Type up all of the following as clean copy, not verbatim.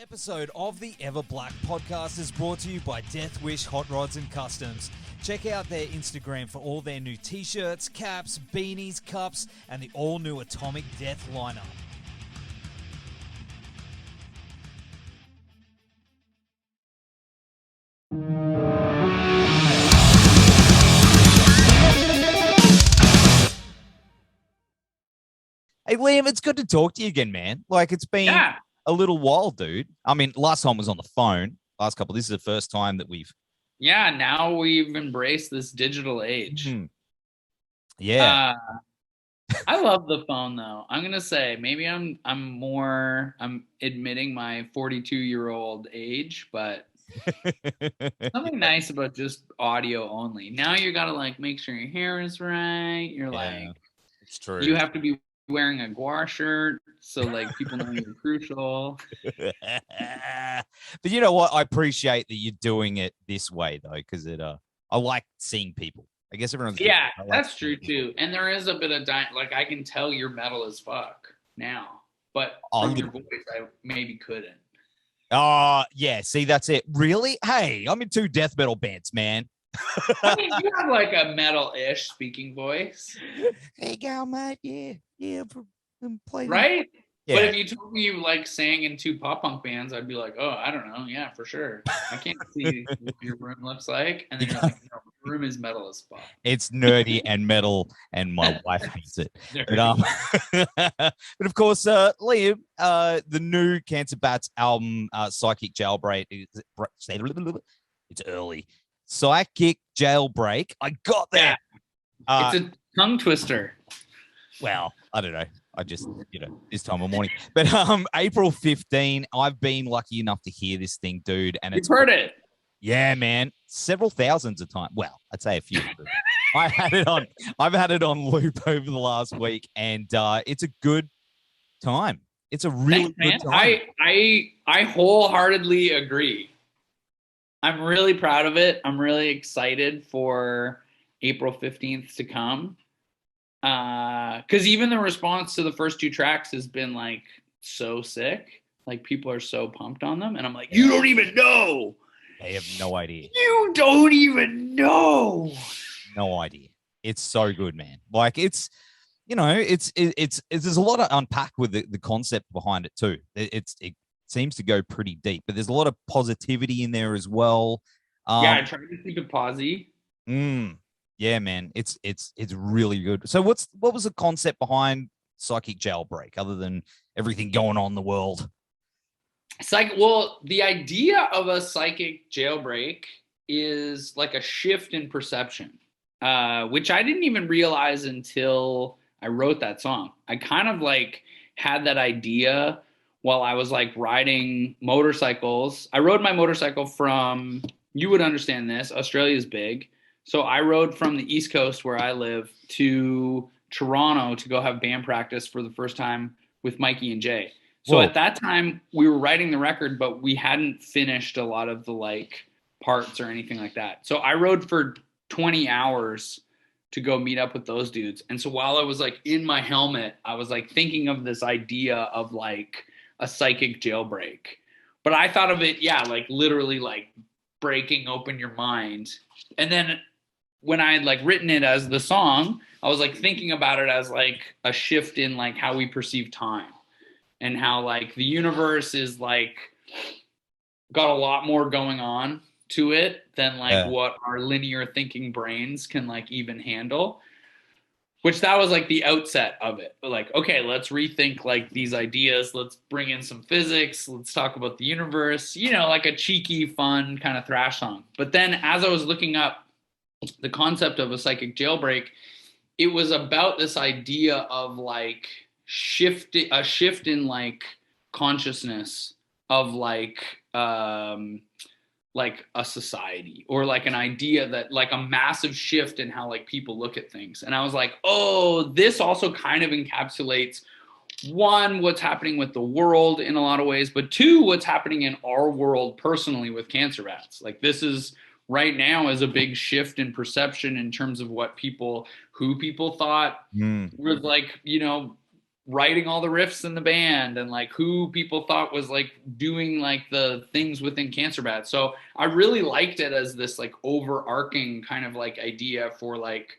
Episode of the Everblack Podcast is brought to you by Deathwish, Hotrods and Kustoms. Check out their Instagram for all their new t-shirts, caps, beanies, cups, and the all-new Atomic Death lineup. Hey, Liam, it's good to talk to you again, man. Like, it's been a little while, dude. I mean, last time was on the phone. This is the first time that we've... Yeah, now we've embraced this digital age. Mm-hmm. Yeah. I love the phone, though. I'm going to say, maybe I'm admitting my 42-year-old age, but something nice about just audio only. Now you got to, like, make sure your hair is right. You're like... It's true. You have to be wearing a Guar shirt, so like people know you're crucial. But you know what? I appreciate that you're doing it this way though, because I like seeing people. I guess everyone's that's true too. And there is a bit of like I can tell you're metal as fuck now, but from your voice, I maybe couldn't. Oh yeah, see that's it. Really? Hey, I'm in 2 death metal bands, man. I mean, you have like a metal-ish speaking voice. Hey, go, mate. Yeah. Right? Yeah. But if you told me you like sang in 2 pop punk bands, I'd be like, oh, I don't know. Yeah, for sure. I can't see what your room looks like. And then you're like, no, the room is metal as fuck. It's nerdy and metal, and my wife hates it. But of course, Liam, the new Cancer Bats album, Psychic Jailbreak, it's early. Psychic Jailbreak. I got that. It's a tongue twister. Well, I don't know. I just, this time of morning. But April 15, I've been lucky enough to hear this thing, dude. And You've heard it. Yeah, man. Several thousands of times. Well, I'd say a few. I've had it on loop over the last week, and it's a good time. It's a really good time. I wholeheartedly agree. I'm really proud of it. I'm really excited for April 15th to come. Because even the response to the first 2 tracks has been like so sick. Like people are so pumped on them. And I'm like, you don't even know. They have no idea. You don't even know. No idea. It's so good, man. Like it's, it's there's a lot to unpack with the concept behind it too. It seems to go pretty deep, but there's a lot of positivity in there as well. I try to keep it posy. Yeah, man, it's really good. So what was the concept behind Psychic Jailbreak, other than everything going on in the world? The idea of a psychic jailbreak is like a shift in perception, which I didn't even realize until I wrote that song. I kind of like had that idea while I was like riding motorcycles. I rode my motorcycle from, you would understand this, Australia's big. So I rode from the East Coast where I live to Toronto to go have band practice for the first time with Mikey and Jay. So At that time we were writing the record, but we hadn't finished a lot of the like parts or anything like that. So I rode for 20 hours to go meet up with those dudes. And so while I was like in my helmet, I was like thinking of this idea of like a psychic jailbreak. But I thought of it, like literally like breaking open your mind. And then when I had like written it as the song, I was like thinking about it as like a shift in like how we perceive time and how like the universe is like got a lot more going on to it than like what our linear thinking brains can like even handle. Which that was like the outset of it. Like, okay, let's rethink like these ideas. Let's bring in some physics. Let's talk about the universe, like a cheeky, fun kind of thrash song. But then as I was looking up the concept of a psychic jailbreak, it was about this idea of like a shift in like consciousness of like a society, or like an idea that like a massive shift in how like people look at things. And I was like, oh, this also kind of encapsulates 1, what's happening with the world in a lot of ways, but 2, what's happening in our world personally with Cancer Bats. Like this is right now is a big shift in perception in terms of who people thought was like, writing all the riffs in the band and like who people thought was like doing like the things within Cancer Bats. So I really liked it as this like overarching kind of like idea for like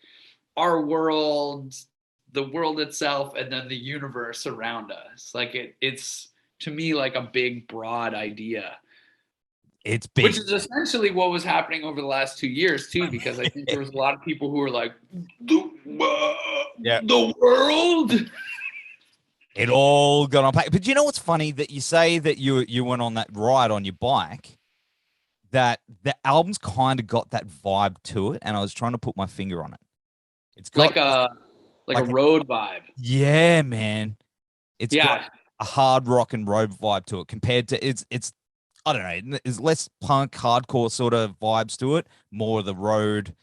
our world, the world itself, and then the universe around us. Like it's to me like a big broad idea. It's big. Which is essentially what was happening over the last 2 years too, because I think there was a lot of people who were like, the world. It all got on paper. But you know what's funny? That you say that you went on that ride on your bike, that the album's kind of got that vibe to it, and I was trying to put my finger on it. It's got like a road vibe. Yeah, man. It's got a hard rock and road vibe to it compared to it's I don't know, there's less punk, hardcore sort of vibes to it, more of the road,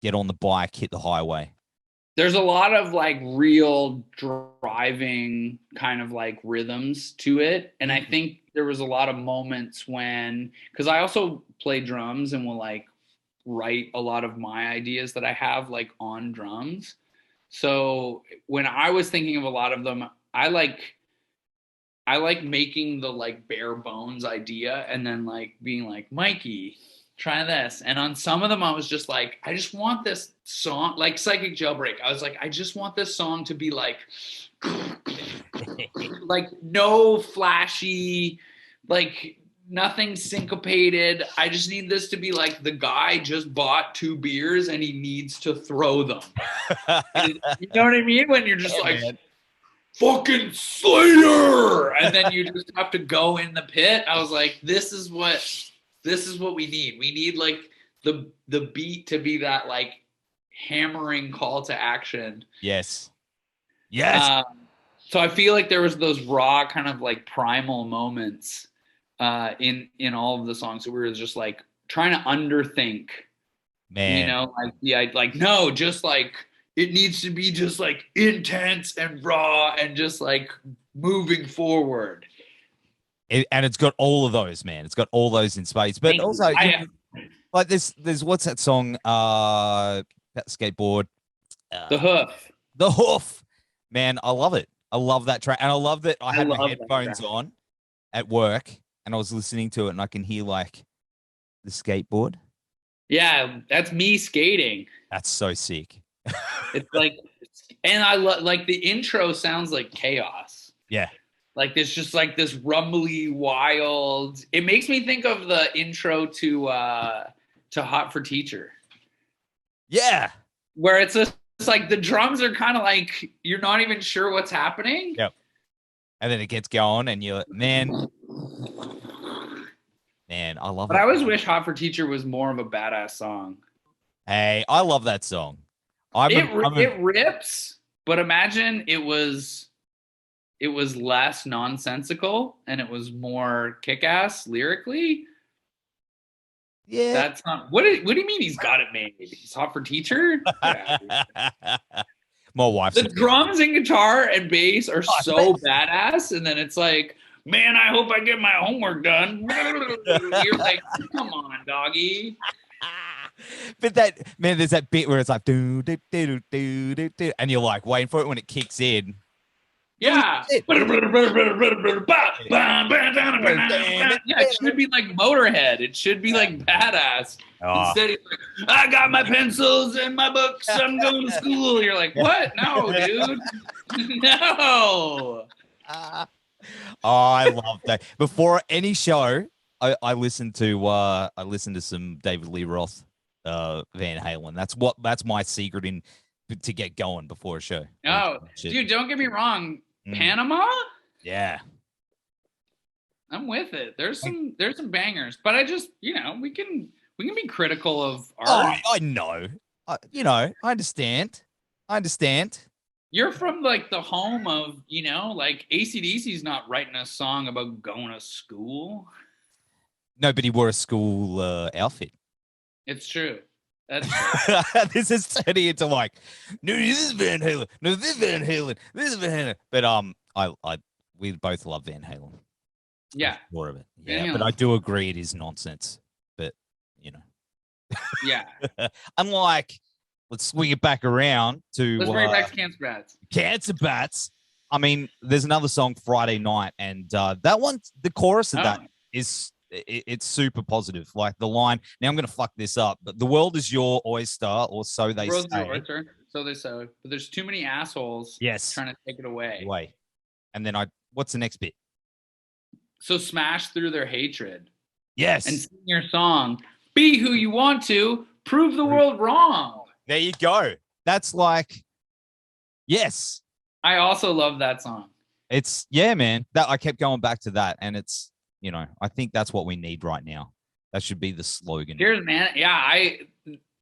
get on the bike, hit the highway. There's a lot of like real driving kind of like rhythms to it. And I think there was a lot of moments when, because I also play drums and will like write a lot of my ideas that I have like on drums. So when I was thinking of a lot of them, I like making the like bare bones idea and then like being like, Mikey, try this. And on some of them, I was just like, I just want this song, like Psychic Jailbreak. I was like, I just want this song to be like, like no flashy, like nothing syncopated. I just need this to be like the guy just bought 2 beers and he needs to throw them. You know what I mean? When you're just like, man, fucking Slayer, and then you just have to go in the pit. I was like, this is what we need. We need like the beat to be that like hammering call to action. Yes. So I feel like there was those raw kind of like primal moments in all of the songs that we were just like trying to underthink. Man, you know, like no, just like it needs to be just like intense and raw and just like moving forward. And it's got all of those, man. It's got all those in space. But also, like there's what's that song? That skateboard. The Hoof. The Hoof. Man, I love it. I love that track. And I love that I had my headphones on at work and I was listening to it and I can hear like the skateboard. Yeah, that's me skating. That's so sick. It's like, and I like the intro sounds like chaos. Yeah. Like there's just like this rumbly, wild. It makes me think of the intro to Hot for Teacher. Yeah. Where it's like the drums are kind of like you're not even sure what's happening. Yep. And then it gets going and you're man, I love it. But I always wish Hot for Teacher was more of a badass song. Hey, I love that song. It rips, but imagine it was less nonsensical and it was more kick-ass lyrically. Yeah. That's not what do you mean he's got it made? He's Hot for Teacher? Yeah. My wife's the drums and guitar and bass are so badass, and then it's like, man, I hope I get my homework done. You're like, come on, doggy. But that, man, there's that bit where it's like do do do do do do, and you're like waiting for it when it kicks in. Yeah. Yeah, it should be like Motorhead. It should be like badass. Instead, it's like, I got my pencils and my books. I'm going to school. You're like, what? No, dude. No. Oh, I love that. Before any show, I listened to some David Lee Roth, Van Halen. That's my secret to get going before a show. Oh, dude, don't get me wrong. Panama? Yeah. I'm with it. There's some bangers, but I just, we can be critical of art. Oh, I know. I understand. You're from like the home of, like AC/DC's not writing a song about going to school. Nobody wore a school outfit. It's true. That's true. This is turning into like, no, this is Van Halen. No, this is Van Halen. This is Van Halen. But we both love Van Halen. Yeah. More of it. Yeah. But I do agree it is nonsense. But Yeah. Unlike, let's swing it back around to let's bring it back to Cancer Bats. Cancer Bats. I mean, there's another song, Friday Night, and that one, the chorus of that is it's super positive. Like the line, now I'm going to fuck this up, but the world is your oyster, or so they say. So they say. But there's too many assholes trying to take it away. And then what's the next bit? So smash through their hatred. Yes. And sing your song. Be who you want to. Prove the world wrong. There you go. That's like, yes. I also love that song. It's, yeah, man. That I kept going back to that, and it's, you know, I think that's what we need right now. That should be the slogan. Here's, man. Yeah,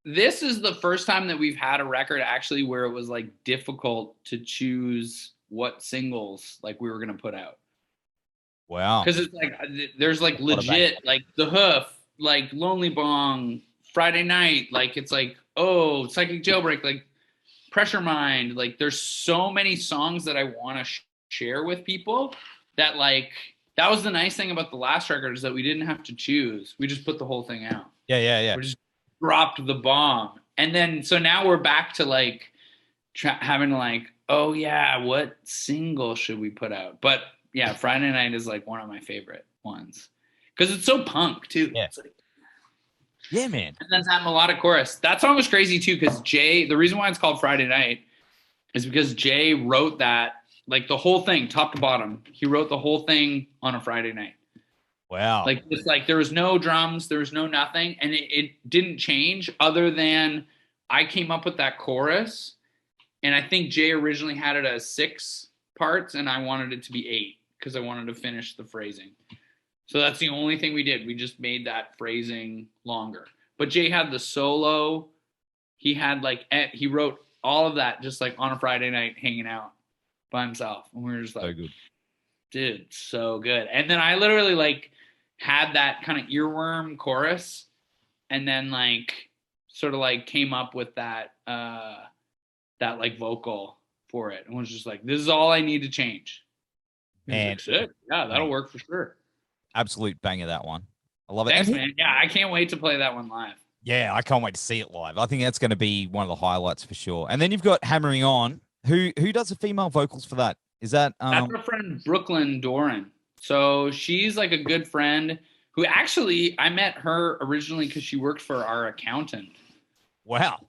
this is the first time that we've had a record actually where it was like difficult to choose what singles like we were gonna put out. Wow. Because it's like there's like legit like the Hoof, like Lonely Bong, Friday Night, like it's like, oh, Psychic Jailbreak, like Pressure Mind, like there's so many songs that I want to share with people that like that was the nice thing about the last record is that we didn't have to choose. We just put the whole thing out. Yeah. We just dropped the bomb. And then so now we're back to like having to like, oh yeah, what single should we put out? But yeah, Friday Night is like one of my favorite ones because it's so punk too. Yeah. Like, yeah, man. And then that melodic chorus. That song was crazy too because Jay, the reason why it's called Friday Night is because Jay wrote that, like the whole thing, top to bottom. He wrote the whole thing on a Friday night. Wow. Like it's like there was no drums, there was no nothing, and it didn't change other than I came up with that chorus, and I think Jay originally had it as 6 parts, and I wanted it to be 8 because I wanted to finish the phrasing. So that's the only thing we did. We just made that phrasing longer. But Jay had the solo. He had like he wrote all of that just like on a Friday night hanging out by himself, and we were just like, so good. Dude, so good. And then I literally like had that kind of earworm chorus and then like sort of like came up with that that like vocal for it and was just like, this is all I need to change. And like, yeah, that'll work for sure. Absolute banger, that one. I love it. Thanks, man. Yeah, I can't wait to play that one live. Yeah, I can't wait to see it live. I think that's going to be one of the highlights for sure. And then you've got Hammering On. Who does the female vocals for that? Is that that's our friend Brooklyn Doran. So she's like a good friend who actually I met her originally because she worked for our accountant. Wow.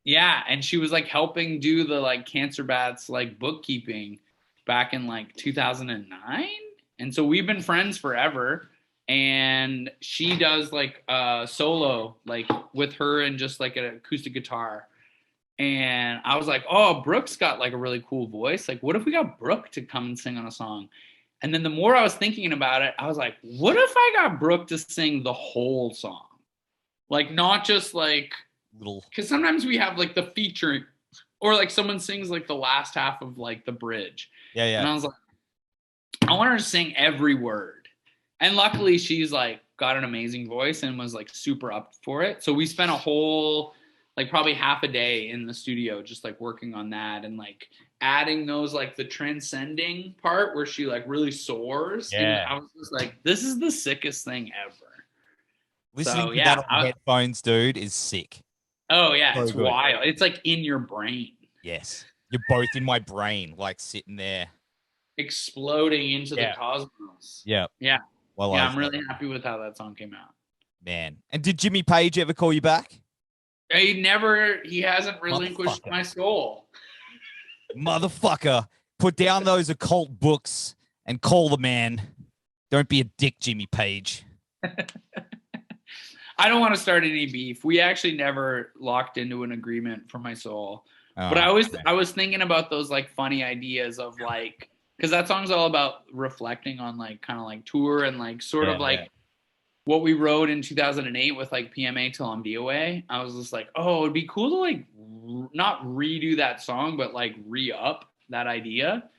Yeah, and she was like helping do the like Cancer Bats like bookkeeping back in like 2009. And so we've been friends forever. And she does like solo like with her and just like an acoustic guitar. And I was like, oh, Brooke's got like a really cool voice. Like, what if we got Brooke to come and sing on a song? And then the more I was thinking about it, I was like, what if I got Brooke to sing the whole song? Like, not just like, because sometimes we have like the featuring or like someone sings like the last half of like the bridge. Yeah. And I was like, I want her to sing every word. And luckily she's like got an amazing voice and was like super up for it. So we spent a whole like probably half a day in the studio just like working on that and like adding those like the transcending part where she like really soars. Yeah. And I was just like, this is the sickest thing ever. Listening to that on headphones, dude, is sick. Oh yeah, so it's good. Wild. It's like in your brain. Yes. You're both in my brain, like sitting there. Exploding into the cosmos. Yeah. Yeah. Well, yeah, I'm really happy with how that song came out. Man. And did Jimmy Page ever call you back? He hasn't relinquished my soul. Motherfucker. Put down those occult books and call the man. Don't be a dick, Jimmy Page. I don't want to start any beef. We actually never locked into an agreement for my soul. Oh, but I was thinking about those like funny ideas of like, because that song's all about reflecting on like kind of like tour and like sort of like what we wrote in 2008 with like PMA Till I'm DOA. I was just like, oh, it'd be cool to like not redo that song, but like re-up that idea.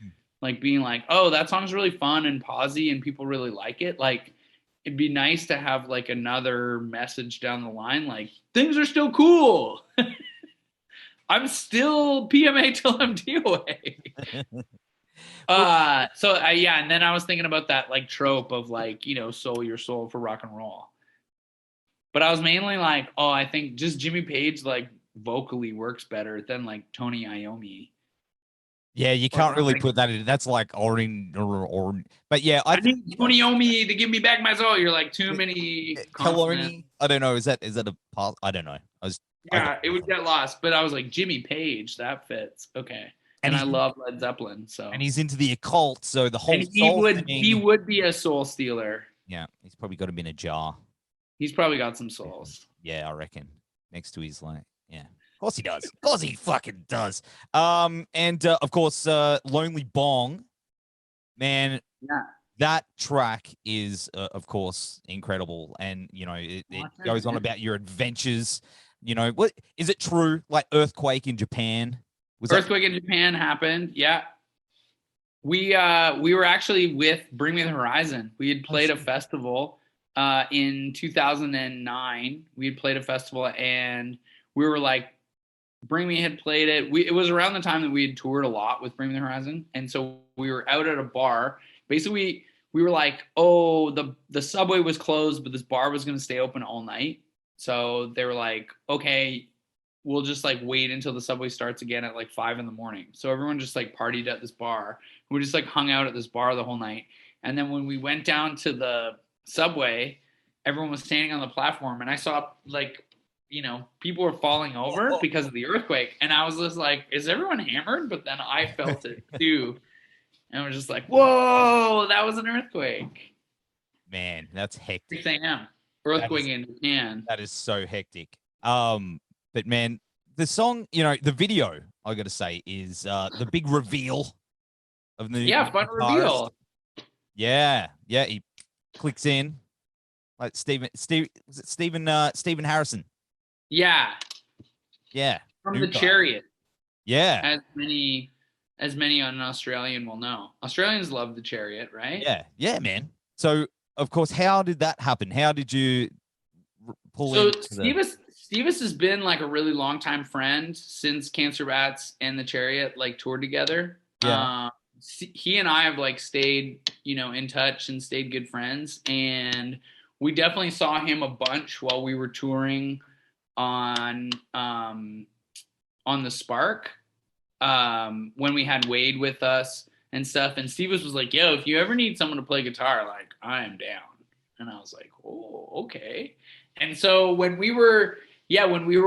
Like being like, oh, that song's really fun and posy and people really like it. Like it'd be nice to have like another message down the line, like things are still cool. I'm still PMA Till I'm DOA. And then I was thinking about that like trope of like, you know, soul your soul for rock and roll. But I was mainly like, oh, I think just Jimmy Page like vocally works better than like Tony Iommi. Yeah, you can't really put that in. That's like orange or but yeah, I think need Tony Omi to give me back my soul. You're like too many Kaloni. I don't know. Is that a part? I don't know. It would get lost. But I was like, Jimmy Page, that fits. Okay. And I love Led Zeppelin. So and he's into the occult, so the whole he would be a soul stealer. Yeah, he's probably got him in a jar. He's probably got some souls. Yeah, I reckon. Next to his yeah. Of course he does. Of course he fucking does. And of course, Lonely Bong, man. Yeah. That track is, of course, incredible, and it goes on about your adventures. What is it true? Like earthquake in Japan? Earthquake in Japan happened. Yeah. We were actually with Bring Me the Horizon. We had played a festival in 2009. We had played a festival, and we were like, Bring Me had played it. It was around the time that we had toured a lot with Bring Me the Horizon, and so we were out at a bar. Basically, we were like, oh, the subway was closed, but this bar was going to stay open all night. So they were like, okay, we'll just like wait until the subway starts again at like 5 a.m. So everyone just like partied at this bar. We just like hung out at this bar the whole night. And then when we went down to the subway, everyone was standing on the platform, and I saw like, people were falling over because of the earthquake. And I was just like, is everyone hammered? But then I felt it too. And I was just like, whoa, that was an earthquake. Man, that's hectic. 6 a.m. Earthquake in Japan. That is so hectic. But man, the song, the video, I got to say, is the big reveal of the fun guitarist. Reveal. Yeah, he clicks in like Stephen Harrison. Yeah. From the Chariot. Yeah. As many an Australian will know. Australians love the Chariot, right? Yeah, man. So, of course, how did that happen? How did you pull in? So, Stevis has been like a really long time friend since Cancer Bats and the Chariot like toured together. Yeah. He and I have like stayed, in touch and stayed good friends. And we definitely saw him a bunch while we were touring on the Spark. When we had Wade with us and stuff, and Stevis was like, yo, if you ever need someone to play guitar, like, I am down. And I was like, oh, okay. And so when we were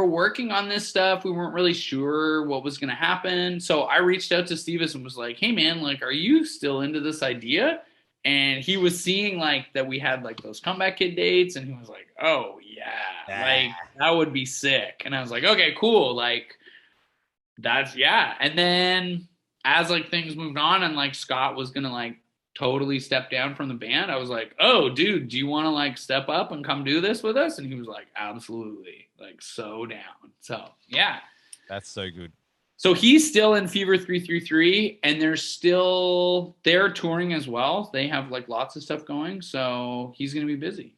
working on this stuff, we weren't really sure what was going to happen. So I reached out to Stevis and was like, hey man, like, are you still into this idea? And he was seeing like that we had like those Comeback Kid dates, and he was like, oh yeah, like that would be sick. And I was like, okay, cool. Like, and then as like things moved on and like Scott was gonna like totally step down from the band, I was like, oh dude, do you want to like step up and come do this with us? And he was like, absolutely, like so down. So yeah, that's so good. So he's still in Fever 333, and they're touring as well. They have like lots of stuff going, so he's gonna be busy.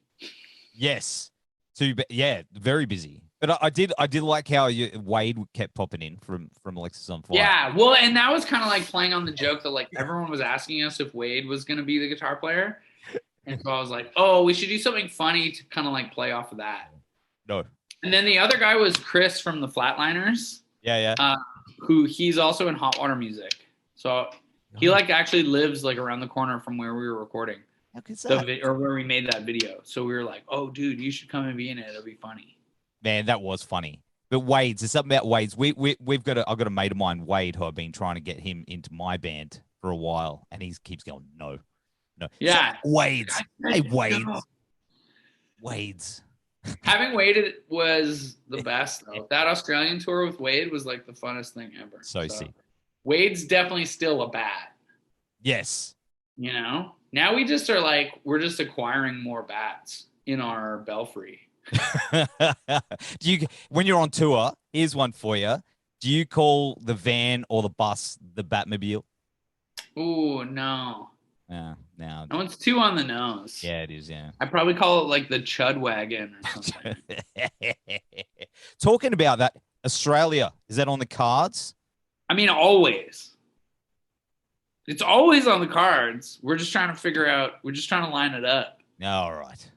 Yes, very busy. But I did like how Wade kept popping in from Alexis on Fire. Yeah, well, and that was kind of like playing on the joke that like everyone was asking us if Wade was going to be the guitar player. And so I was like, oh, we should do something funny to kind of like play off of that. No. And then the other guy was Chris from the Flatliners. Yeah. Who he's also in Hot Water Music. So he like actually lives like around the corner from where we were recording. Or where we made that video. So we were like, oh, dude, you should come and be in it. It'll be funny. Man, that was funny. But Wade's, there's something about Wade's. I've got a mate of mine, Wade, who I've been trying to get him into my band for a while, and he keeps going, no. Yeah. So, Wade's. Hey, Wade's. Having Wade was the best, though. That Australian tour with Wade was like the funnest thing ever. So sick. Wade's definitely still a bat. Yes. Now we just are like, we're just acquiring more bats in our belfry. When you're on tour, here's one for you. Do you call the van or the bus the Batmobile? Ooh, no. No. That one's too on the nose. Yeah, it is, yeah. I probably call it like the Chud Wagon or something. Talking about that, Australia, is that on the cards? I mean, always. It's always on the cards. We're just trying to line it up. All right.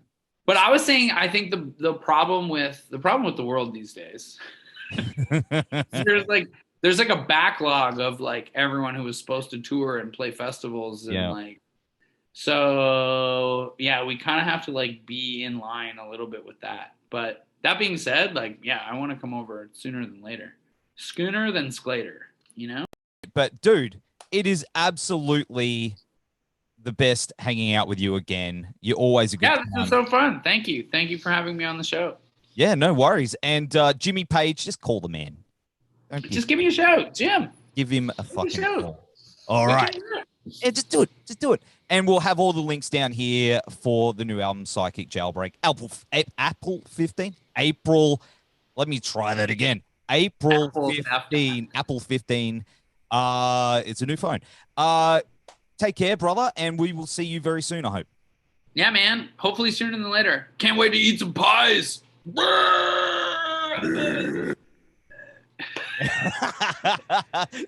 But I was saying, I think the problem with the world these days, there's like there's like a backlog of like everyone who was supposed to tour and play festivals and like, so yeah, we kind of have to like be in line a little bit with that. But that being said, like, yeah, I want to come over sooner than later. Sooner than Sclater, you know? But dude, it is absolutely the best hanging out with you again. You're always a good Yeah, this is so fun. Thank you. Thank you for having me on the show. Yeah, no worries. And Jimmy Page, just call the man. Just give me a shout, Jim. Give him a fucking call. All right. Yeah, just do it. Just do it. And we'll have all the links down here for the new album, Psychic Jailbreak. April 15? April. Let me try that again. April 15. Apple 15. It's a new phone. Take care, brother, and we will see you very soon, I hope. Yeah, man. Hopefully sooner than later. Can't wait to eat some pies.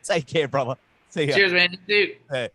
Take care, brother. See ya. Cheers, man. You too. Hey.